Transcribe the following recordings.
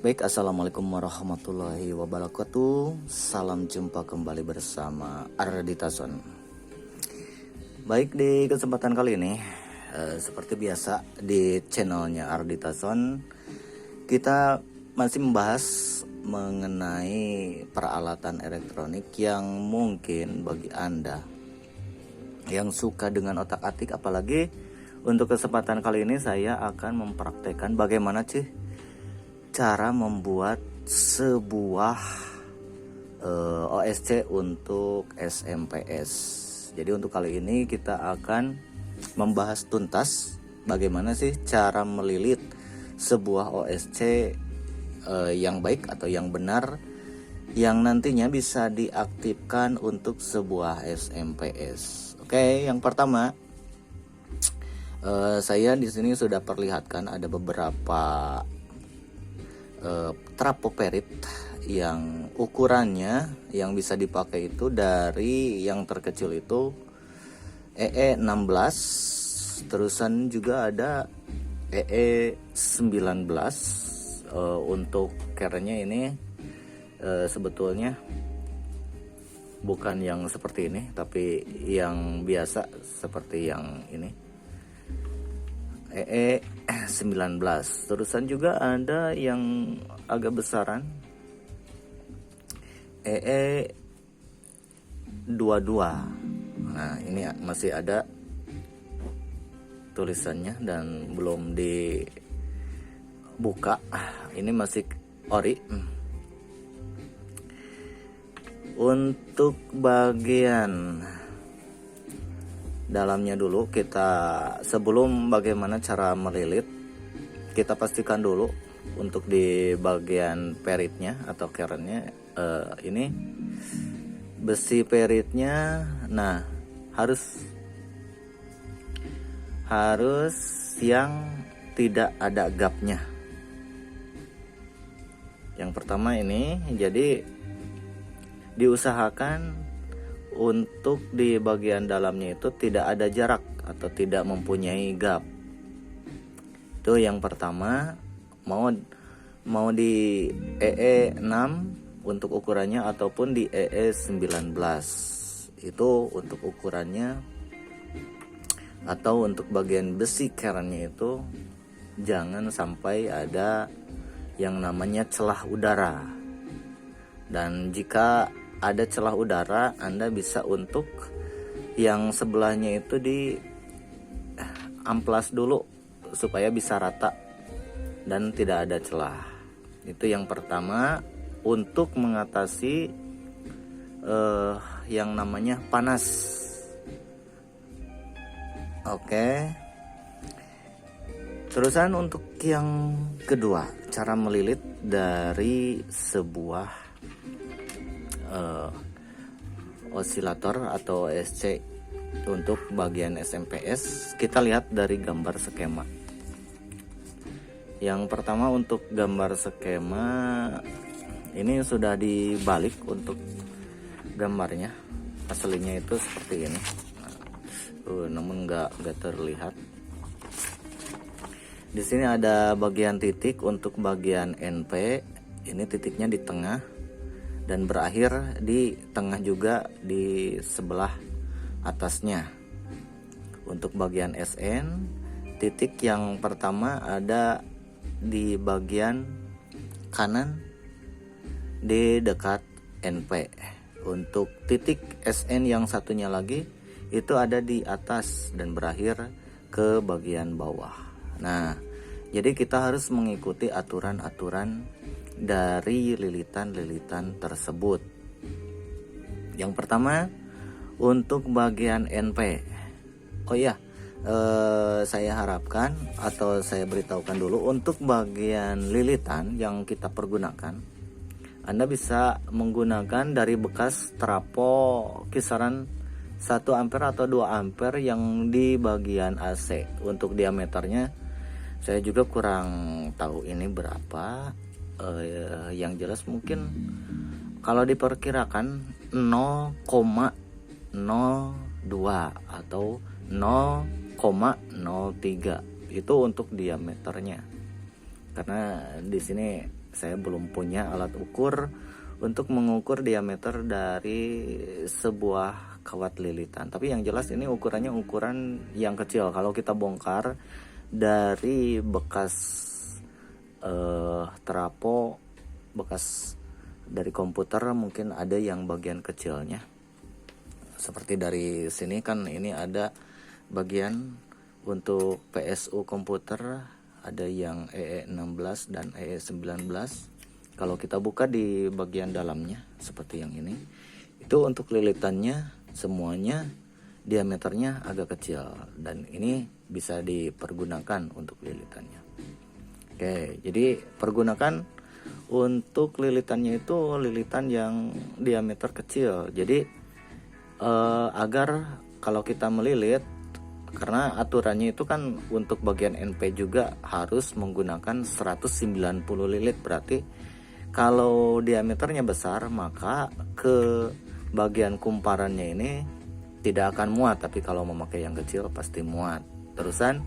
Baik, assalamualaikum warahmatullahi wabarakatuh. Salam jumpa kembali bersama Ardita Son. Baik, di kesempatan kali ini seperti biasa di channelnya Ardita Son, kita masih membahas mengenai peralatan elektronik yang mungkin bagi Anda yang suka dengan otak-atik. Apalagi untuk kesempatan kali ini saya akan mempraktekkan bagaimana sih cara membuat sebuah OSC untuk SMPS. Jadi untuk kali ini kita akan membahas tuntas bagaimana sih cara melilit sebuah OSC yang baik atau yang benar, yang nantinya bisa diaktifkan untuk sebuah SMPS. Oke, yang pertama saya di sini sudah perlihatkan ada beberapa trapoperit yang ukurannya yang bisa dipakai itu dari yang terkecil itu EE16, terusan juga ada EE19. Untuk kerennya ini sebetulnya bukan yang seperti ini, tapi yang biasa seperti yang ini, EE19. Terusan juga ada yang agak besaran, EE22. Nah, ini masih ada tulisannya dan belum dibuka. Ini masih ori. Untuk bagian dalamnya dulu, kita sebelum bagaimana cara melilit, kita pastikan dulu untuk di bagian peritnya atau kerennya, ini besi peritnya, nah harus yang tidak ada gapnya. Yang pertama ini, jadi diusahakan untuk di bagian dalamnya itu tidak ada jarak atau tidak mempunyai gap. Itu yang pertama. Mau di EE6 untuk ukurannya ataupun di EE19 itu untuk ukurannya, atau untuk bagian besi kerennya itu jangan sampai ada yang namanya celah udara. Dan jika ada celah udara, Anda bisa untuk yang sebelahnya itu di amplas dulu supaya bisa rata dan tidak ada celah. Itu yang pertama untuk mengatasi yang namanya panas. Oke. Terusan untuk yang kedua, cara melilit dari sebuah osilator atau OSC untuk bagian SMPS, kita lihat dari gambar skema. Yang pertama untuk gambar skema ini sudah dibalik untuk gambarnya, aslinya itu seperti ini. Namun nggak terlihat. Di sini ada bagian titik untuk bagian NP, ini titiknya di tengah dan berakhir di tengah juga di sebelah atasnya. Untuk bagian SN, titik yang pertama ada di bagian kanan di dekat NP. Untuk titik SN yang satunya lagi itu ada di atas dan berakhir ke bagian bawah. Nah, jadi kita harus mengikuti aturan-aturan dari lilitan-lilitan tersebut. Yang pertama untuk bagian NP. Oh iya, saya harapkan atau saya beritahukan dulu untuk bagian lilitan yang kita pergunakan, Anda bisa menggunakan dari bekas trapo kisaran 1 ampere atau 2 ampere yang di bagian AC. Untuk diameternya saya juga kurang tahu ini berapa, yang jelas mungkin kalau diperkirakan 0,02 atau 0,03 itu untuk diameternya. Karena di sini saya belum punya alat ukur untuk mengukur diameter dari sebuah kawat lilitan. Tapi yang jelas ini ukurannya ukuran yang kecil. Kalau kita bongkar dari bekas trapo, bekas dari komputer, mungkin ada yang bagian kecilnya. Seperti dari sini kan ini ada bagian untuk PSU komputer, ada yang EE16 dan EE19. Kalau kita buka di bagian dalamnya seperti yang ini, itu untuk lilitannya semuanya diameternya agak kecil, dan ini bisa dipergunakan untuk lilitannya. Oke, jadi pergunakan untuk lilitannya itu lilitan yang diameter kecil. Jadi agar kalau kita melilit, karena aturannya itu kan untuk bagian NP juga harus menggunakan 190 lilit, berarti kalau diameternya besar maka ke bagian kumparannya ini tidak akan muat, tapi kalau memakai yang kecil pasti muat. Terusan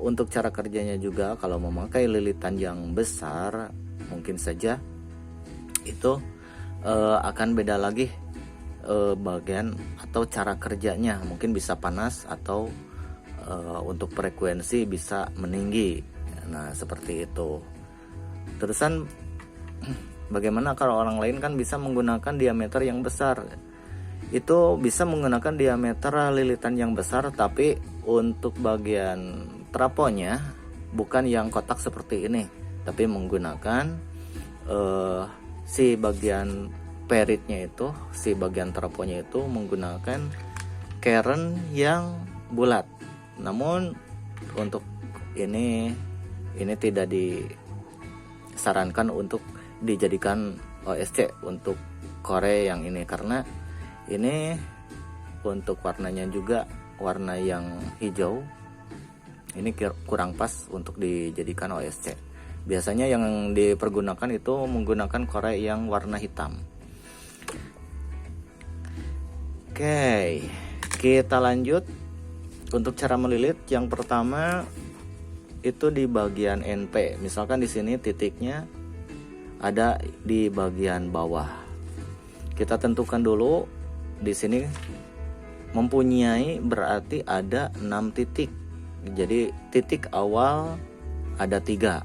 untuk cara kerjanya juga, kalau memakai lilitan yang besar mungkin saja itu akan beda lagi bagian atau cara kerjanya, mungkin bisa panas atau untuk frekuensi bisa meninggi. Nah seperti itu. Terusan bagaimana kalau orang lain kan bisa menggunakan diameter yang besar, itu bisa menggunakan diameter lilitan yang besar, tapi untuk bagian traponya bukan yang kotak seperti ini, tapi menggunakan si bagian peritnya itu, si bagian traponya itu menggunakan keren yang bulat. Namun untuk ini tidak disarankan untuk dijadikan OSC untuk kore yang ini, karena ini untuk warnanya juga warna yang hijau, ini kurang pas untuk dijadikan OSC. Biasanya yang dipergunakan itu menggunakan kore yang warna hitam. Oke, kita lanjut untuk cara melilit. Yang pertama itu di bagian NP. Misalkan di sini titiknya ada di bagian bawah. Kita tentukan dulu di sini mempunyai berarti ada 6 titik. Jadi titik awal ada 3.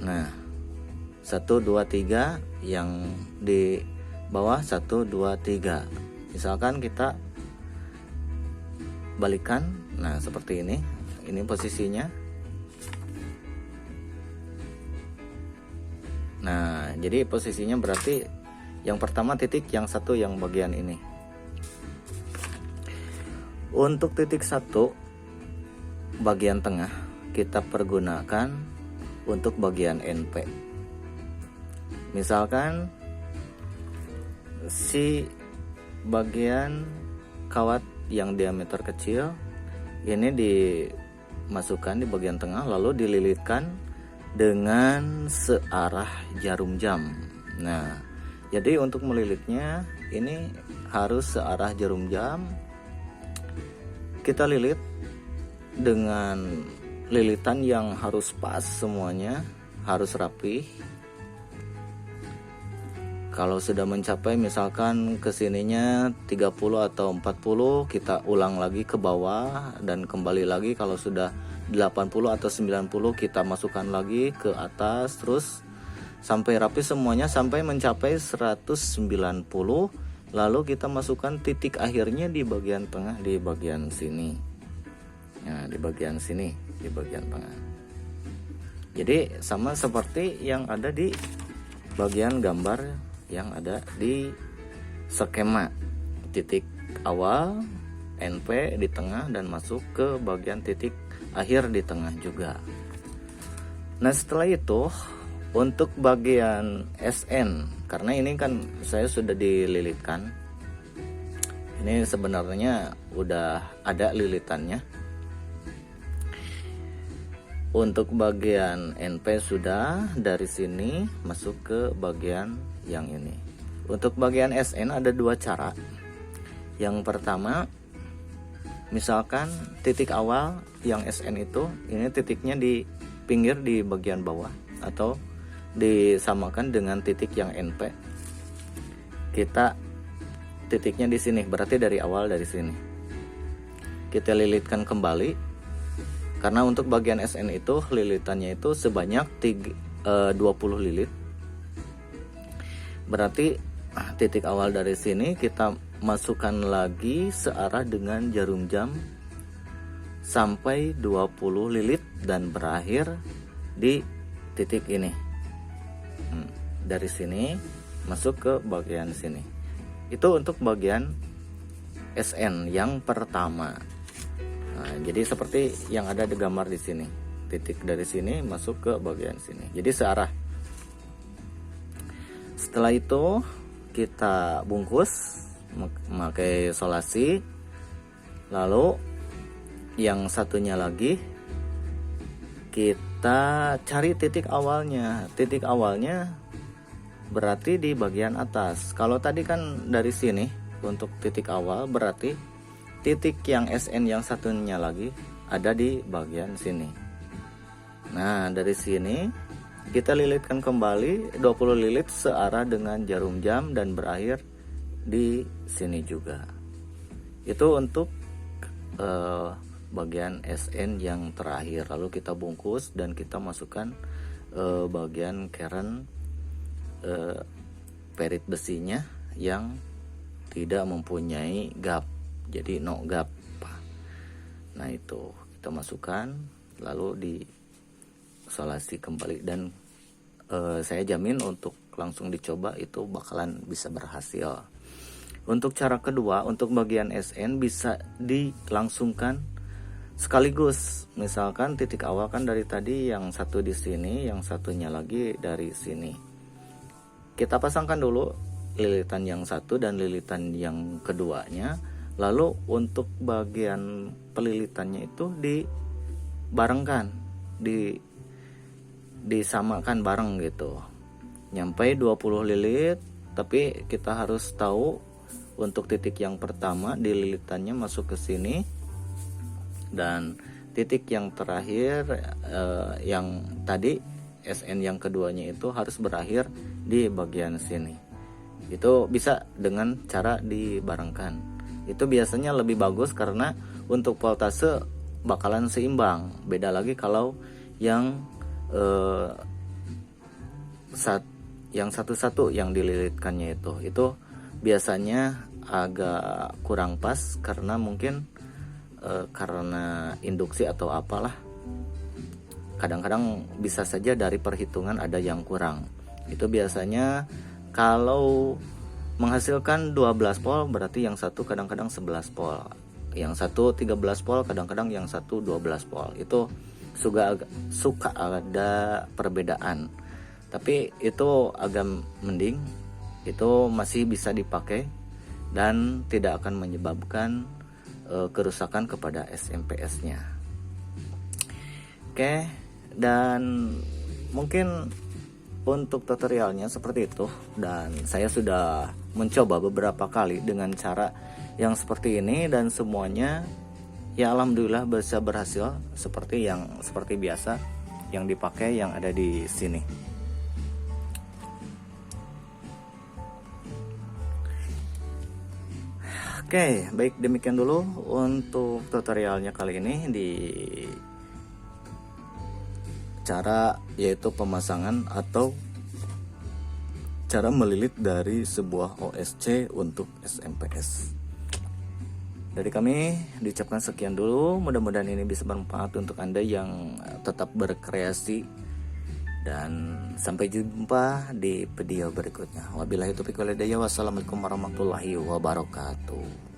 Nah, 1 2 3, yang di bawah 1 2 3. Misalkan kita balikan, nah seperti ini posisinya. Nah jadi posisinya berarti yang pertama titik, yang satu yang bagian ini. Untuk titik 1 bagian tengah kita pergunakan untuk bagian NP. Misalkan si bagian kawat yang diameter kecil ini dimasukkan di bagian tengah, lalu dililitkan dengan searah jarum jam. Nah jadi untuk melilitnya ini harus searah jarum jam. Kita lilit dengan lilitan yang harus pas, semuanya harus rapi. Kalau sudah mencapai misalkan kesininya 30 atau 40, kita ulang lagi ke bawah dan kembali lagi. Kalau sudah 80 atau 90 kita masukkan lagi ke atas, terus sampai rapi semuanya sampai mencapai 190. Lalu kita masukkan titik akhirnya di bagian tengah, di bagian sini. Nah, di bagian sini, di bagian tengah. Jadi sama seperti yang ada di bagian gambar yang ada di skema. Titik awal NP di tengah dan masuk ke bagian titik akhir di tengah juga. Nah setelah itu untuk bagian SN, karena ini kan saya sudah dililitkan, ini sebenarnya udah ada lilitannya. Untuk bagian NP sudah, dari sini masuk ke bagian yang ini. Untuk bagian SN ada 2 cara. Yang pertama, misalkan titik awal yang SN itu, ini titiknya di pinggir di bagian bawah atau disamakan dengan titik yang NP. Kita titiknya di sini, berarti dari awal dari sini. Kita lilitkan kembali. Karena untuk bagian SN itu lilitannya itu sebanyak 20 lilit. Berarti titik awal dari sini kita masukkan lagi searah dengan jarum jam sampai 20 lilit dan berakhir di titik ini. Dari sini masuk ke bagian sini. Itu untuk bagian SN yang pertama. Nah, jadi seperti yang ada di gambar di sini. Titik dari sini masuk ke bagian sini. Jadi searah. Setelah itu kita bungkus memakai isolasi. Lalu yang satunya lagi kita cari titik awalnya. Titik awalnya berarti di bagian atas. Kalau tadi kan dari sini untuk titik awal, berarti titik yang SN yang satunya lagi ada di bagian sini. Nah, dari sini kita lilitkan kembali 20 lilit searah dengan jarum jam dan berakhir di sini juga. Itu untuk bagian SN yang terakhir. Lalu kita bungkus dan kita masukkan bagian keren perit besinya yang tidak mempunyai gap, jadi no gap. Nah, itu kita masukkan lalu di isolasi kembali dan saya jamin untuk langsung dicoba itu bakalan bisa berhasil. Untuk cara kedua, untuk bagian SN bisa dilangsungkan sekaligus. Misalkan titik awal kan dari tadi yang satu di sini, yang satunya lagi dari sini. Kita pasangkan dulu lilitan yang satu dan lilitan yang keduanya. Lalu untuk bagian pelilitannya itu dibarengkan, disamakan bareng gitu. Nyampe 20 lilit, tapi kita harus tahu untuk titik yang pertama di lilitannya masuk ke sini dan titik yang terakhir yang tadi SN yang keduanya itu harus berakhir di bagian sini. Itu bisa dengan cara dibarengkan. Itu biasanya lebih bagus karena untuk voltase bakalan seimbang. Beda lagi kalau yang satu-satu yang dililitkannya itu biasanya agak kurang pas karena mungkin karena induksi atau apalah. Kadang-kadang bisa saja dari perhitungan ada yang kurang. Itu biasanya kalau menghasilkan 12 volt berarti yang satu kadang-kadang 11 volt, yang satu 13 volt, kadang-kadang yang satu 12 volt. Itu suka ada perbedaan, tapi itu agak mending, itu masih bisa dipakai dan tidak akan menyebabkan kerusakan kepada SMP-S nya. Oke, dan mungkin untuk tutorialnya seperti itu, dan saya sudah mencoba beberapa kali dengan cara yang seperti ini dan semuanya ya alhamdulillah bisa berhasil seperti biasa yang dipakai yang ada di sini. Oke, baik, demikian dulu untuk tutorialnya kali ini di cara yaitu pemasangan atau cara melilit dari sebuah OSC untuk SMP-S. Dari kami diucapkan sekian dulu, mudah-mudahan ini bisa bermanfaat untuk Anda yang tetap berkreasi, dan sampai jumpa di video berikutnya. Wabillahi taufiq wal hidayah. Wassalamualaikum warahmatullahi wabarakatuh.